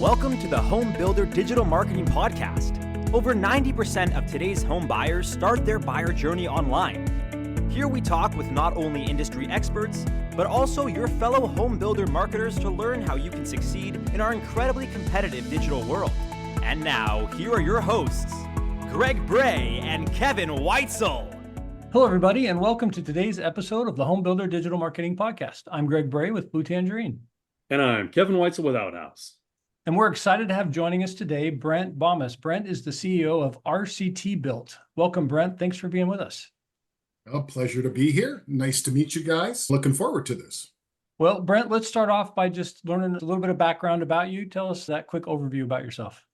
Welcome to the Home Builder Digital Marketing Podcast. Over 90% of today's home buyers start their buyer journey online. Here we talk with not only industry experts, but also your fellow home builder marketers to learn how you can succeed in our incredibly competitive digital world. And now, here are your hosts, Greg Bray and Kevin Weitzel. Hello, everybody, and welcome to today's episode of the Home Builder Digital Marketing Podcast. I'm Greg Bray with Blue Tangerine. And I'm Kevin Weitzel with Outhouse. And we're excited to have joining us today, Brent Bommes. Brent is the CEO of RCT Built. Welcome, Brent. Thanks for being with us. A pleasure to be here. Nice to meet you guys. Looking forward to this. Well, Brent, let's start off by just learning a little bit of background about you. Tell us that quick overview about yourself.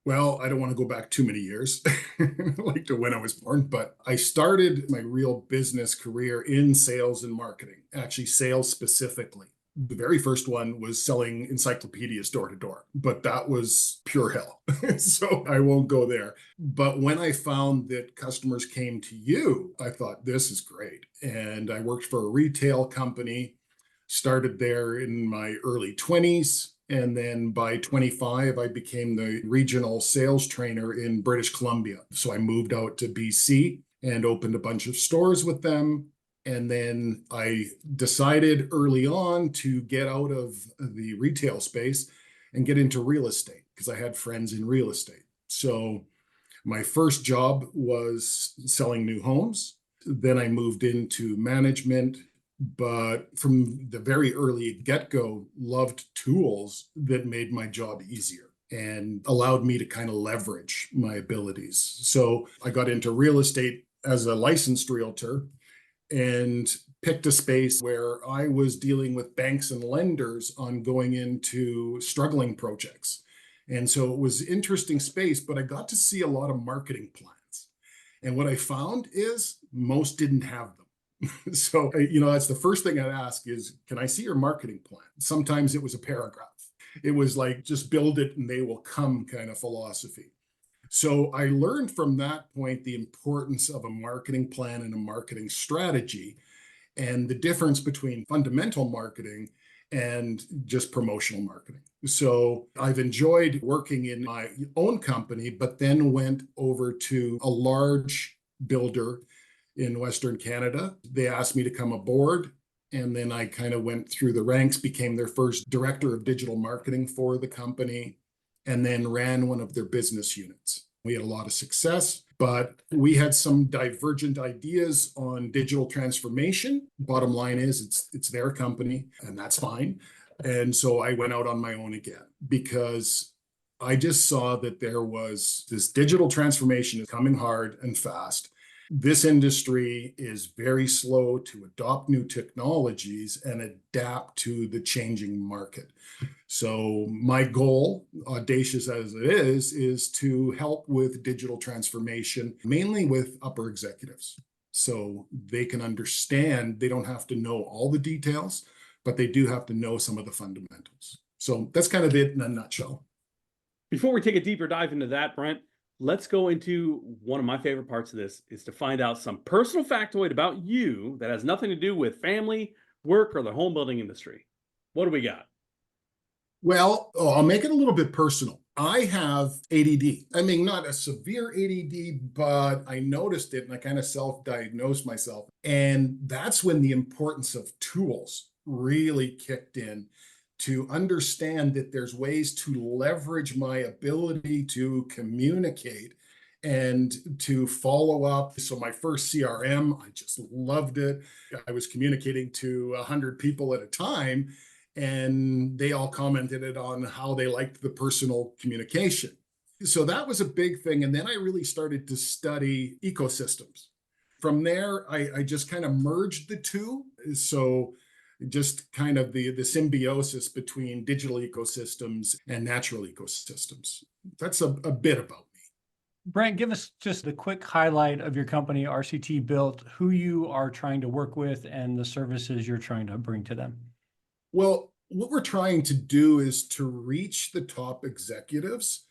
Well, I don't want to go back too many years, like to when I was born, but I started my real business career in sales and marketing, actually sales specifically. The very first one was selling encyclopedias door to door, but that was pure hell. So I won't go there. But when I found that customers came to you, I thought, this is great. And I worked for a retail company, started there in my early 20s. And then by 25, I became the regional sales trainer in British Columbia. So I moved out to BC and opened a bunch of stores with them. And then I decided early on to get out of the retail space and get into real estate because I had friends in real estate. So my first job was selling new homes. Then I moved into management, but from the very early get-go, loved tools that made my job easier and allowed me to kind of leverage my abilities. So I got into real estate as a licensed realtor and picked a space where I was dealing with banks and lenders on going into struggling projects. And so it was an interesting space, but I got to see a lot of marketing plans. And what I found is most didn't have them. So, that's the first thing I'd ask is, can I see your marketing plan? Sometimes it was a paragraph. It was like, just build it and they will come kind of philosophy. So I learned from that point the importance of a marketing plan and a marketing strategy and the difference between fundamental marketing and just promotional marketing. So I've enjoyed working in my own company, but then went over to a large builder in Western Canada. They asked me to come aboard. And then I kind of went through the ranks, became their first director of digital marketing for the company, and then ran one of their business units. We had a lot of success, but we had some divergent ideas on digital transformation. Bottom line is it's their company, and that's fine. And so I went out on my own again because I just saw that there was this digital transformation is coming hard and fast. This industry is very slow to adopt new technologies and adapt to the changing market. So my goal, audacious as it is to help with digital transformation, mainly with upper executives. So they can understand, they don't have to know all the details, but they do have to know some of the fundamentals. So that's kind of it in a nutshell. Before we take a deeper dive into that, Brent, let's go into one of my favorite parts of this is to find out some personal factoid about you that has nothing to do with family, work, or the home building industry. What do we got? Well, I'll make it a little bit personal. I have ADD. I mean, not a severe ADD, but I noticed it and I kind of self-diagnosed myself. And that's when the importance of tools really kicked in to understand that there's ways to leverage my ability to communicate and to follow up. So my first CRM, I just loved it. I was communicating to 100 people at a time, and they all commented it on how they liked the personal communication. So that was a big thing. And then I really started to study ecosystems. From there, I just kind of merged the two. So just kind of the symbiosis between digital ecosystems and natural ecosystems. That's a bit about me. Brent, give us just a quick highlight of your company, RCT Built, who you are trying to work with and the services you're trying to bring to them. Well, what we're trying to do is to reach the top executives,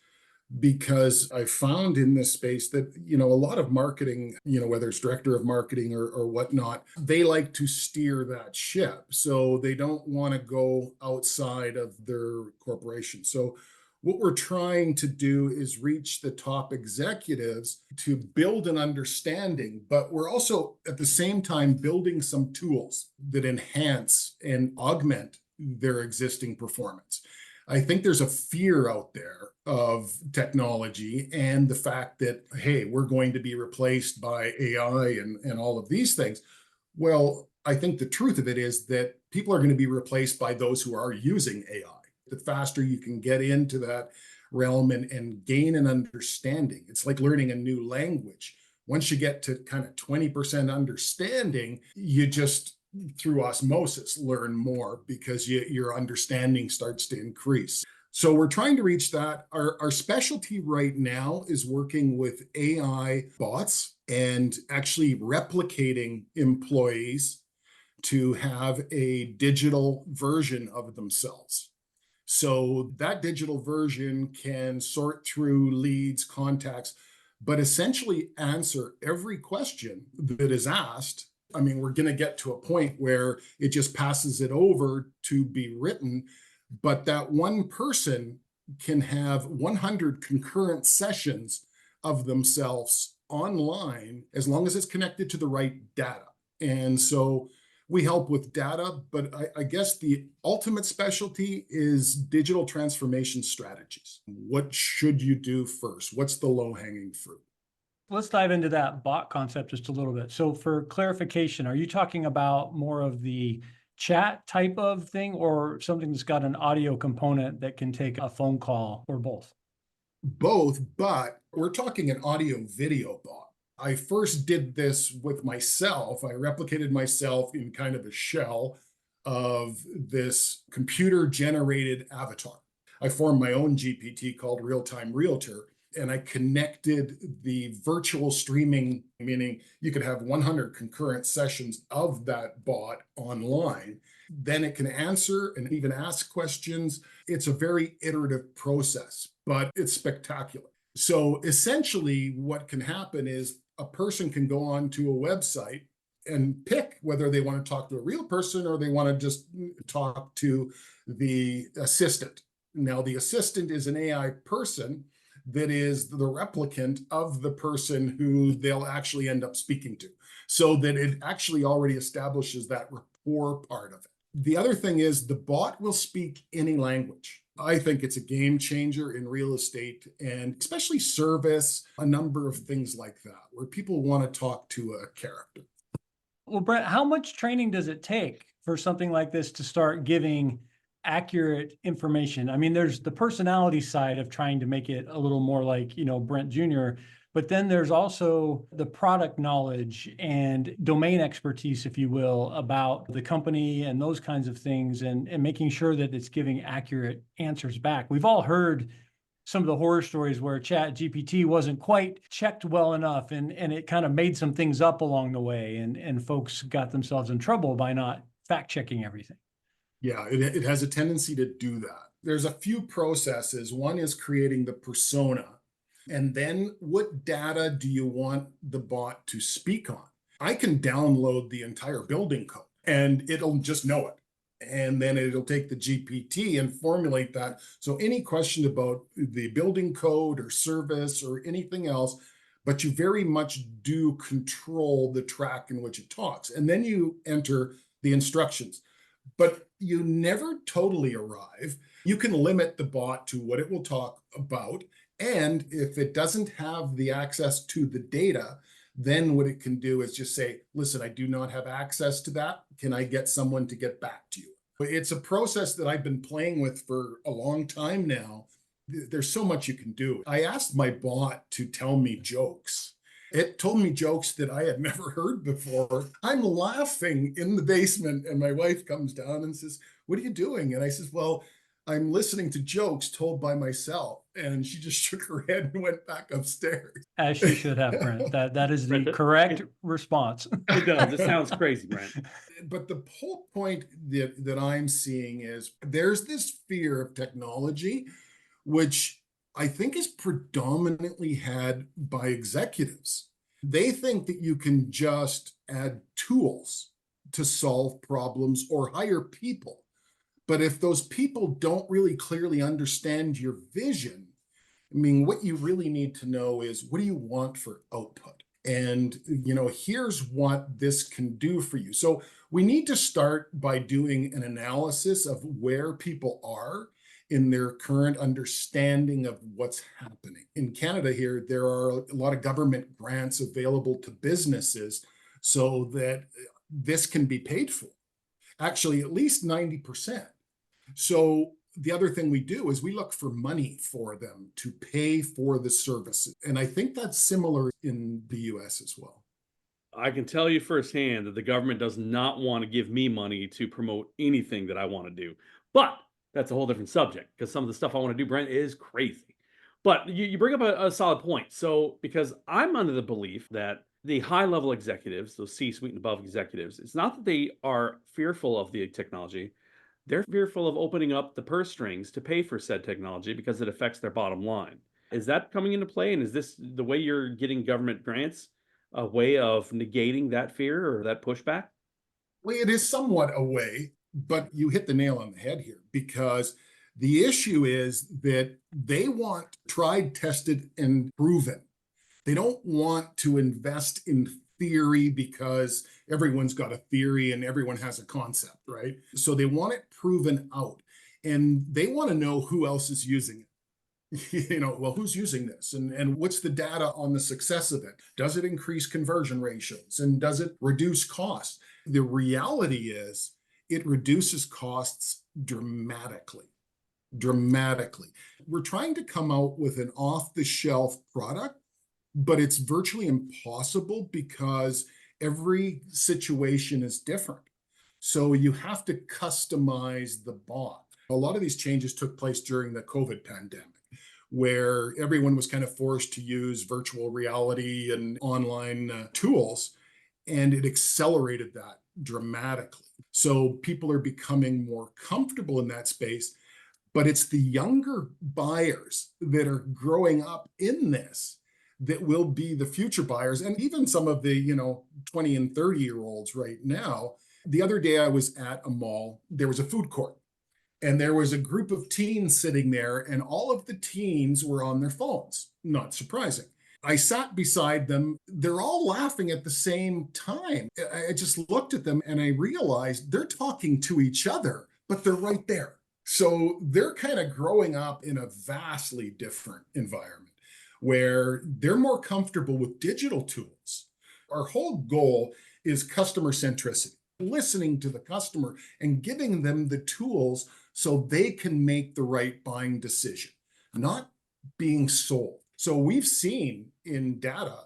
because I found in this space that, a lot of marketing, whether it's director of marketing or whatnot, they like to steer that ship. So they don't want to go outside of their corporation. So What we're trying to do is reach the top executives to build an understanding, but we're also at the same time building some tools that enhance and augment their existing performance. I think there's a fear out there of technology and the fact that, hey, we're going to be replaced by AI and all of these things. Well, I think the truth of it is that people are going to be replaced by those who are using AI. The faster you can get into that realm and gain an understanding, it's like learning a new language. Once you get to kind of 20% understanding, you just through osmosis learn more because your understanding starts to increase. So we're trying to reach that. Our specialty right now is working with AI bots and actually replicating employees to have a digital version of themselves. So that digital version can sort through leads, contacts, but essentially answer every question that is asked. I mean, we're going to get to a point where it just passes it over to be written, but that one person can have 100 concurrent sessions of themselves online as long as it's connected to the right data. And so we help with data, but I guess the ultimate specialty is digital transformation strategies. What should you do first? What's the low-hanging fruit? Let's dive into that bot concept just a little bit. So for clarification, are you talking about more of the chat type of thing or something that's got an audio component that can take a phone call, or both? Both, but we're talking an audio video bot. I first did this with myself. I replicated myself in kind of a shell of this computer generated avatar. I formed my own GPT called Real Time Realtor, and I connected the virtual streaming, meaning you could have 100 concurrent sessions of that bot online. Then it can answer and even ask questions. It's a very iterative process, but it's spectacular. So essentially, what can happen is a person can go on to a website and pick whether they want to talk to a real person or they want to just talk to the assistant. Now, the assistant is an AI person that is the replicant of the person who they'll actually end up speaking to, so that it actually already establishes that rapport part of it. The other thing is the bot will speak any language. I think it's a game changer in real estate and especially service, a number of things like that, where people want to talk to a character. Well, Brent, how much training does it take for something like this to start giving accurate information? I mean, there's the personality side of trying to make it a little more like, Brent Jr., but then there's also the product knowledge and domain expertise, if you will, about the company and those kinds of things, and making sure that it's giving accurate answers back. We've all heard some of the horror stories where Chat GPT wasn't quite checked well enough, and it kind of made some things up along the way, and folks got themselves in trouble by not fact checking everything. Yeah, it has a tendency to do that. There's a few processes. One is creating the persona. And then what data do you want the bot to speak on? I can download the entire building code and it'll just know it. And then it'll take the GPT and formulate that. So any question about the building code or service or anything else, but you very much do control the track in which it talks. And then you enter the instructions. But you never totally arrive. You can limit the bot to what it will talk about. And if it doesn't have the access to the data, then what it can do is just say, listen, I do not have access to that. Can I get someone to get back to you? It's a process that I've been playing with for a long time now. There's so much you can do. I asked my bot to tell me jokes. It told me jokes that I had never heard before. I'm laughing in the basement, and my wife comes down and says, "What are you doing?" And I says, "Well, I'm listening to jokes told by myself." And she just shook her head and went back upstairs. As she should have, Brent. That is the correct response. It does. It sounds crazy, Brent. But the whole point that I'm seeing is there's this fear of technology, which I think is predominantly had by executives. They think that you can just add tools to solve problems or hire people. But if those people don't really clearly understand your vision, I mean, what you really need to know is, what do you want for output? And, here's what this can do for you. So we need to start by doing an analysis of where people are in their current understanding of what's happening. In Canada here, there are a lot of government grants available to businesses so that this can be paid for. Actually, at least 90%. So the other thing we do is we look for money for them to pay for the services. And I think that's similar in the US as well. I can tell you firsthand that the government does not want to give me money to promote anything that I want to do. But that's a whole different subject, because some of the stuff I want to do, Brent, is crazy. But you bring up a solid point. So, because I'm under the belief that the high level executives, those C-suite and above executives, it's not that they are fearful of the technology. They're fearful of opening up the purse strings to pay for said technology because it affects their bottom line. Is that coming into play? And is this the way you're getting government grants, a way of negating that fear or that pushback? Well, it is somewhat a way, but you hit the nail on the head here, because the issue is that they want tried, tested, and proven. They don't want to invest in theory because everyone's got a theory and everyone has a concept, right? So they want it proven out, and they want to know who else is using it. Well, who's using this, and what's the data on the success of it? Does it increase conversion ratios, and does it reduce costs? The reality is it reduces costs dramatically. Dramatically. We're trying to come out with an off-the-shelf product, but it's virtually impossible because every situation is different. So you have to customize the bot. A lot of these changes took place during the COVID pandemic, where everyone was kind of forced to use virtual reality and online tools, and it accelerated that dramatically. So people are becoming more comfortable in that space, but it's the younger buyers that are growing up in this that will be the future buyers. And even some of the 20 and 30-year-olds right now. The other day I was at a mall, there was a food court, and there was a group of teens sitting there, and all of the teens were on their phones. Not surprising. I sat beside them. They're all laughing at the same time. I just looked at them and I realized they're talking to each other, but they're right there. So they're kind of growing up in a vastly different environment where they're more comfortable with digital tools. Our whole goal is customer centricity, listening to the customer and giving them the tools so they can make the right buying decision, not being sold. So we've seen in data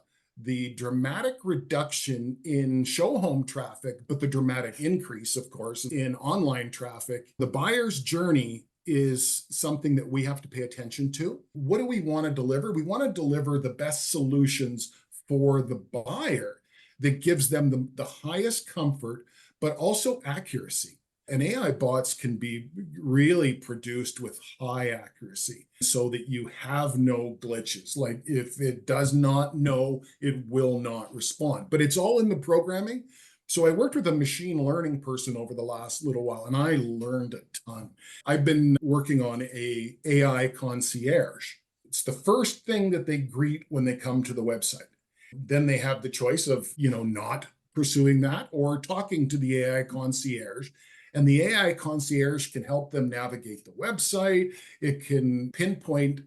the dramatic reduction in show home traffic, but the dramatic increase, of course, in online traffic. The buyer's journey is something that we have to pay attention to. What do we want to deliver? We want to deliver the best solutions for the buyer that gives them the highest comfort, but also accuracy. And AI bots can be really produced with high accuracy so that you have no glitches. Like if it does not know, it will not respond. But it's all in the programming. So I worked with a machine learning person over the last little while, and I learned a ton. I've been working on a AI concierge. It's the first thing that they greet when they come to the website. Then they have the choice of, not pursuing that or talking to the AI concierge. And the AI concierge can help them navigate the website. It can pinpoint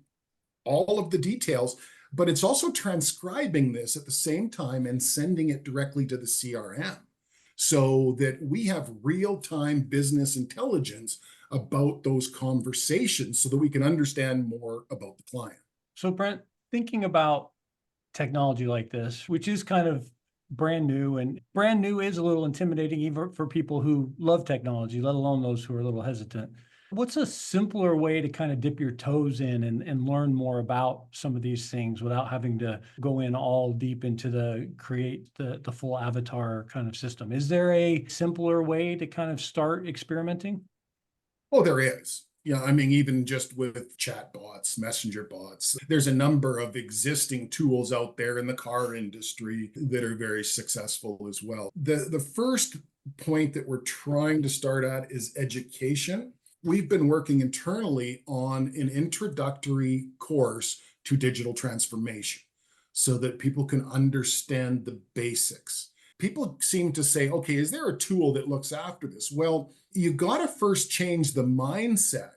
all of the details, but it's also transcribing this at the same time and sending it directly to the CRM so that we have real-time business intelligence about those conversations so that we can understand more about the client. So Brent, thinking about technology like this, which is kind of brand new, and brand new is a little intimidating even for people who love technology, let alone those who are a little hesitant. What's a simpler way to kind of dip your toes in and learn more about some of these things without having to go in all deep into create the full avatar kind of system? Is there a simpler way to kind of start experimenting? Oh, there is. Yeah, I mean, even just with chat bots, messenger bots, there's a number of existing tools out there in the car industry that are very successful as well. The first point that we're trying to start at is education. We've been working internally on an introductory course to digital transformation so that people can understand the basics. People seem to say, okay, is there a tool that looks after this? Well, you got to first change the mindset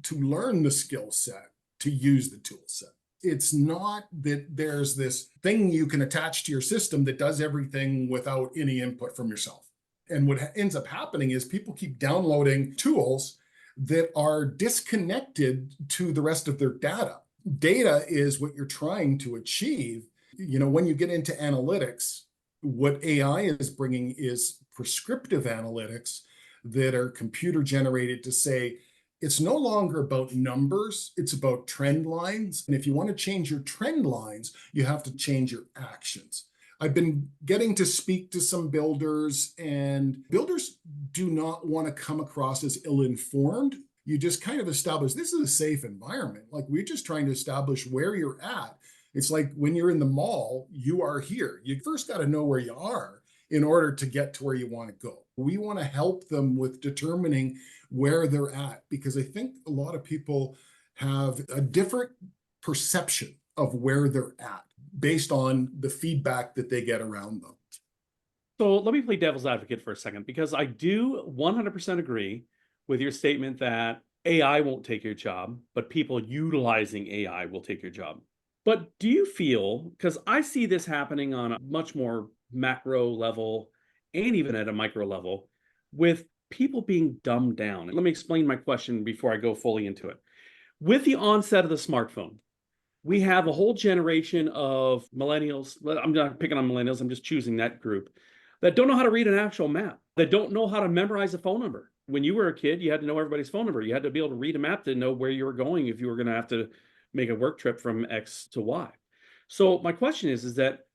to learn the skill set to use the tool set. It's not that there's this thing you can attach to your system that does everything without any input from yourself. And what ends up happening is people keep downloading tools that are disconnected to the rest of their data. Data is what you're trying to achieve. When you get into analytics, what AI is bringing is prescriptive analytics that are computer generated to say, it's no longer about numbers, it's about trend lines. And if you want to change your trend lines, you have to change your actions. I've been getting to speak to some builders, and builders do not want to come across as ill-informed. You just kind of establish this is a safe environment. Like, we're just trying to establish where you're at. It's like when you're in the mall, you are here. You first got to know where you are in order to get to where you want to go. We want to help them with determining where they're at, because I think a lot of people have a different perception of where they're at based on the feedback that they get around them. So let me play devil's advocate for a second, because I do 100% agree with your statement that AI won't take your job, but people utilizing AI will take your job. But do you feel, because I see this happening on a much more macro level and even at a micro level, with people being dumbed down? And let me explain my question before I go fully into it. With the onset of the smartphone, we have a whole generation of millennials. I'm not picking on millennials, I'm just choosing that group, that don't know how to read an actual map, that don't know how to memorize a phone number. When you were a kid, you had to know everybody's phone number. You had to be able to read a map to know where you were going if you were going to have to make a work trip from X to Y. So my question is that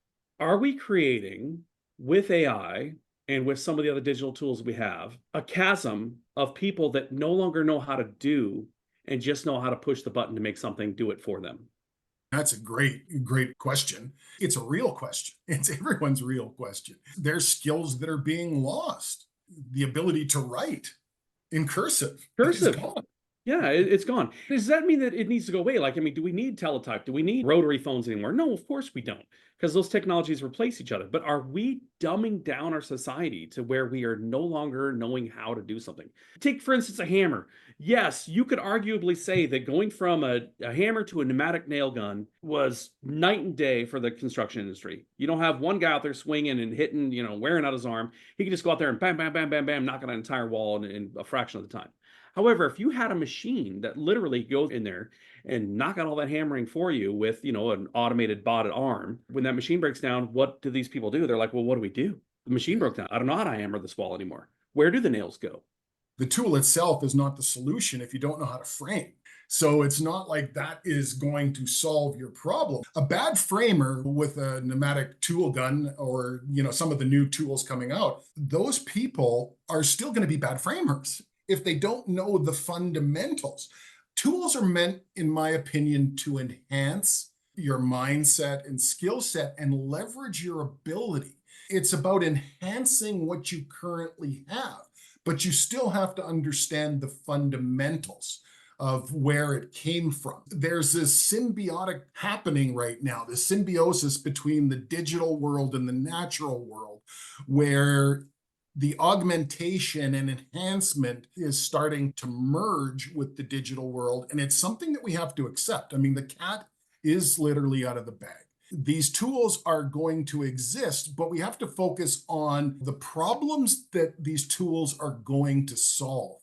are we creating, with AI and with some of the other digital tools we have, a chasm of people that no longer know how to do and just know how to push the button to make something do it for them? That's a great question. It's a real question. It's everyone's real question. There's skills that are being lost. The ability to write in cursive. Cursive. Is gone. Yeah, it's gone. Does that mean that it needs to go away? Like, I mean, do we need teletype? Do we need rotary phones anymore? No, of course we don't, because those technologies replace each other. But are we dumbing down our society to where we are no longer knowing how to do something? Take, for instance, a hammer. Yes, you could arguably say that going from a hammer to a pneumatic nail gun was night and day for the construction industry. You don't have one guy out there swinging and hitting, wearing out his arm. He can just go out there and bam, bam, bam, bam, bam, knock on an entire wall in a fraction of the time. However, if you had a machine that literally goes in there and knock out all that hammering for you with, an automated botted arm, when that machine breaks down, what do these people do? They're like, well, what do we do? The machine broke down. I don't know how to hammer this wall anymore. Where do the nails go? The tool itself is not the solution if you don't know how to frame. So it's not like that is going to solve your problem. A bad framer with a pneumatic tool gun or, some of the new tools coming out, those people are still going to be bad framers if they don't know the fundamentals. Tools are meant, in my opinion, to enhance your mindset and skill set and leverage your ability. It's about enhancing what you currently have, but you still have to understand the fundamentals of where it came from. There's this symbiotic happening right now, this symbiosis between the digital world and the natural world, where the augmentation and enhancement is starting to merge with the digital world. And it's something that we have to accept. I mean, the cat is literally out of the bag. These tools are going to exist, but we have to focus on the problems that these tools are going to solve.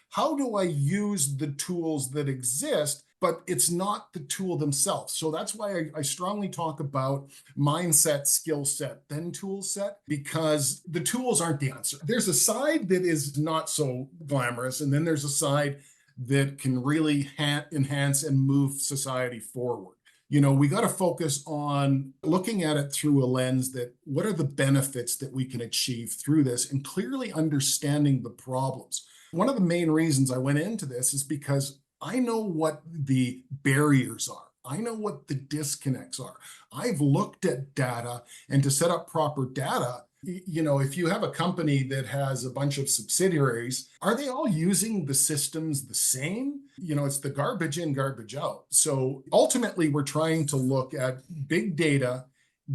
How do I use the tools that exist, but it's not the tool themselves? So that's why I strongly talk about mindset, skill set, then tool set, because the tools aren't the answer. There's a side that is not so glamorous, and then there's a side that can really enhance and move society forward. We got to focus on looking at it through a lens that what are the benefits that we can achieve through this, and clearly understanding the problems. One of the main reasons I went into this is because I know what the barriers are. I know what the disconnects are. I've looked at data, and to set up proper data, If you have a company that has a bunch of subsidiaries, are they all using the systems the same? It's the garbage in, garbage out. So ultimately, we're trying to look at big data,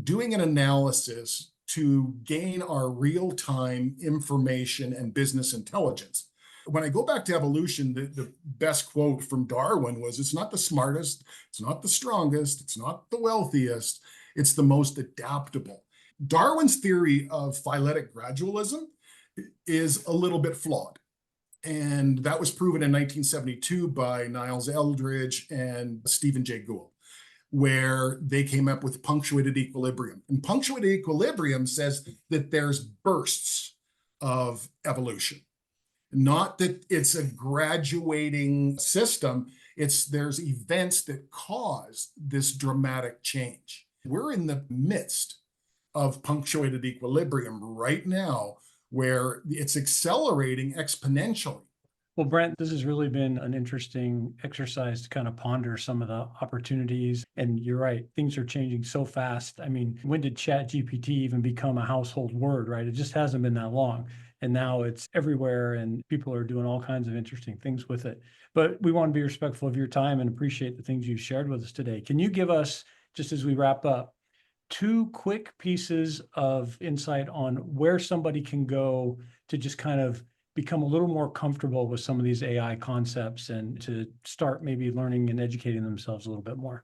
doing an analysis to gain our real-time information and business intelligence. When I go back to evolution, the best quote from Darwin was, it's not the smartest, it's not the strongest, it's not the wealthiest, it's the most adaptable. Darwin's theory of phyletic gradualism is a little bit flawed. And that was proven in 1972 by Niles Eldredge and Stephen Jay Gould, where they came up with punctuated equilibrium. And punctuated equilibrium says that there's bursts of evolution, not that it's a graduating system. There's events that cause this dramatic change. We're in the midst of punctuated equilibrium right now, where it's accelerating exponentially. Well, Brent, this has really been an interesting exercise to kind of ponder some of the opportunities. And you're right, things are changing so fast. I mean, when did ChatGPT even become a household word, right? It just hasn't been that long. And now it's everywhere and people are doing all kinds of interesting things with it. But we want to be respectful of your time and appreciate the things you've shared with us today. Can you give us, just as we wrap up, 2 quick pieces of insight on where somebody can go to just kind of become a little more comfortable with some of these AI concepts and to start maybe learning and educating themselves a little bit more?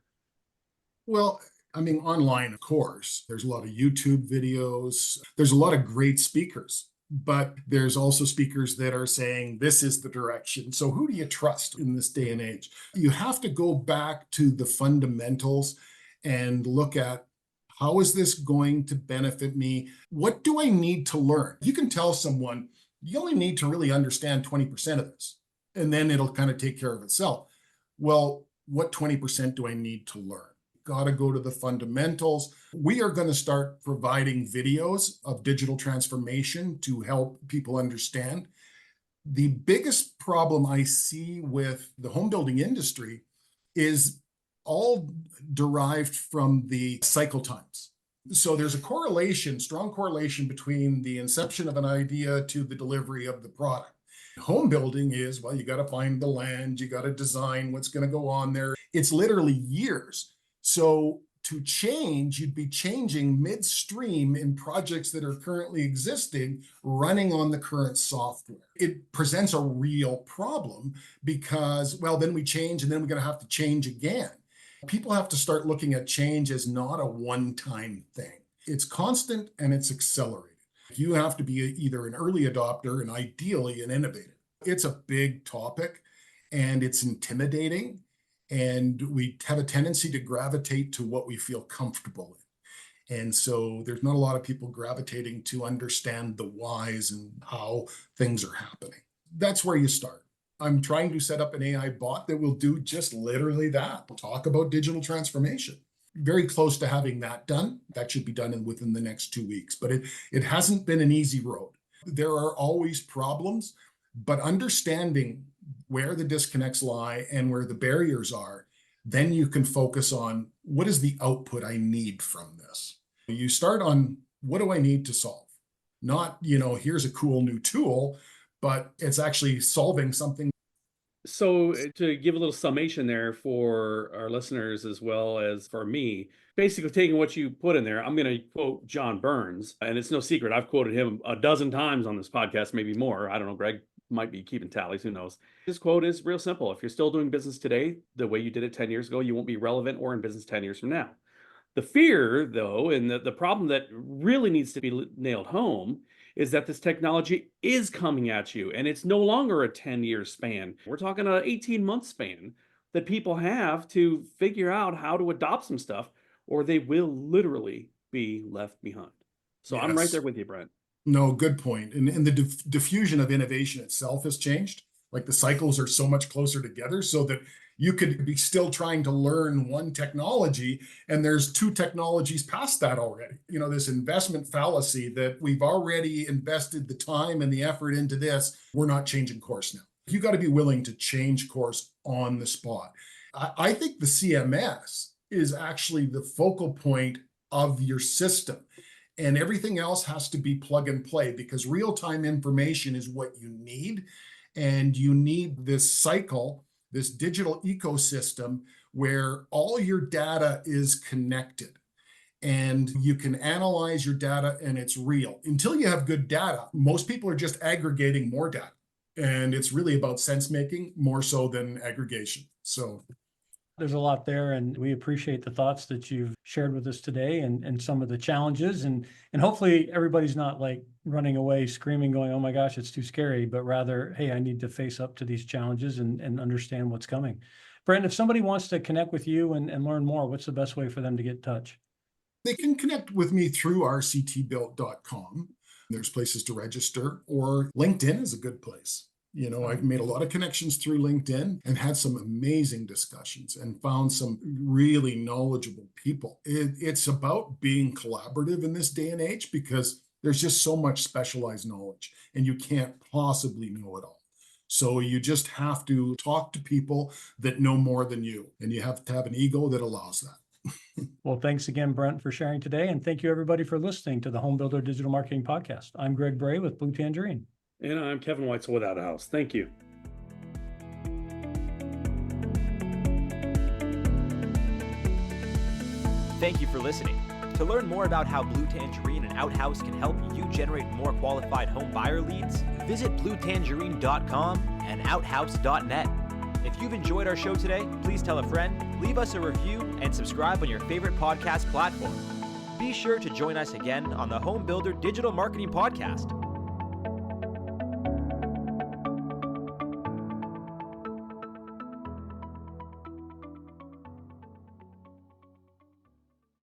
Well, I mean, online, of course, there's a lot of YouTube videos. There's a lot of great speakers, but there's also speakers that are saying this is the direction. So who do you trust in this day and age? You have to go back to the fundamentals and look at, how is this going to benefit me? What do I need to learn? You can tell someone, you only need to really understand 20% of this, and then it'll kind of take care of itself. Well, what 20% do I need to learn? Got to go to the fundamentals. We are going to start providing videos of digital transformation to help people understand. The biggest problem I see with the home building industry is all derived from the cycle times. So there's a correlation, strong correlation between the inception of an idea to the delivery of the product. Home building is, well, you got to find the land, you got to design what's going to go on there. It's literally years. So to change, you'd be changing midstream in projects that are currently existing, running on the current software. It presents a real problem because, well, then we change and then we're going to have to change again. People have to start looking at change as not a one-time thing. It's constant and it's accelerated. You have to be either an early adopter and ideally an innovator. It's a big topic and it's intimidating, and we have a tendency to gravitate to what we feel comfortable in. And so there's not a lot of people gravitating to understand the whys and how things are happening. That's where you start. I'm trying to set up an AI bot that will do just literally that, talk about digital transformation. Very close to having that done. That should be done within the next 2 weeks, but it hasn't been an easy road. There are always problems, but understanding where the disconnects lie and where the barriers are, then you can focus on what is the output I need from this. You start on, what do I need to solve? Not, here's a cool new tool, but it's actually solving something. So to give a little summation there for our listeners as well as for me, basically taking what you put in there, I'm going to quote John Burns, and it's no secret. I've quoted him a dozen times on this podcast, maybe more. I don't know, Greg might be keeping tallies, who knows. His quote is real simple. If you're still doing business today, the way you did it 10 years ago, you won't be relevant or in business 10 years from now. The fear, though, and the problem that really needs to be nailed home is that this technology is coming at you, and it's no longer a 10-year span. We're talking an 18-month span that people have to figure out how to adopt some stuff, or they will literally be left behind. So yes. I'm right there with you, Brent. No, good point. And the diffusion of innovation itself has changed. Like the cycles are so much closer together so that you could be still trying to learn one technology and there's 2 technologies past that already. This investment fallacy that we've already invested the time and the effort into this, we're not changing course now. You got to be willing to change course on the spot. I think the CMS is actually the focal point of your system. And everything else has to be plug and play, because real-time information is what you need. And you need this cycle, this digital ecosystem where all your data is connected and you can analyze your data and it's real. Until you have good data, most people are just aggregating more data. And it's really about sense making more so than aggregation. So there's a lot there, and we appreciate the thoughts that you've shared with us today and some of the challenges. And hopefully everybody's not like running away, screaming, going, oh my gosh, it's too scary, but rather, hey, I need to face up to these challenges and understand what's coming. Brent, if somebody wants to connect with you and learn more, what's the best way for them to get in touch? They can connect with me through rctbuilt.com. There's places to register, or LinkedIn is a good place. You know, I've made a lot of connections through LinkedIn and had some amazing discussions and found some really knowledgeable people. It's about being collaborative in this day and age, because there's just so much specialized knowledge and you can't possibly know it all. So you just have to talk to people that know more than you, and you have to have an ego that allows that. Well, thanks again, Brent, for sharing today. And thank you, everybody, for listening to the Home Builder Digital Marketing Podcast. I'm Greg Bray with Blue Tangerine. And I'm Kevin Weitzel Without a House. Thank you. Thank you for listening. To learn more about how Blue Tangerine and Outhouse can help you generate more qualified home buyer leads, visit bluetangerine.com and outhouse.net. If you've enjoyed our show today, please tell a friend, leave us a review, and subscribe on your favorite podcast platform. Be sure to join us again on the Home Builder Digital Marketing Podcast.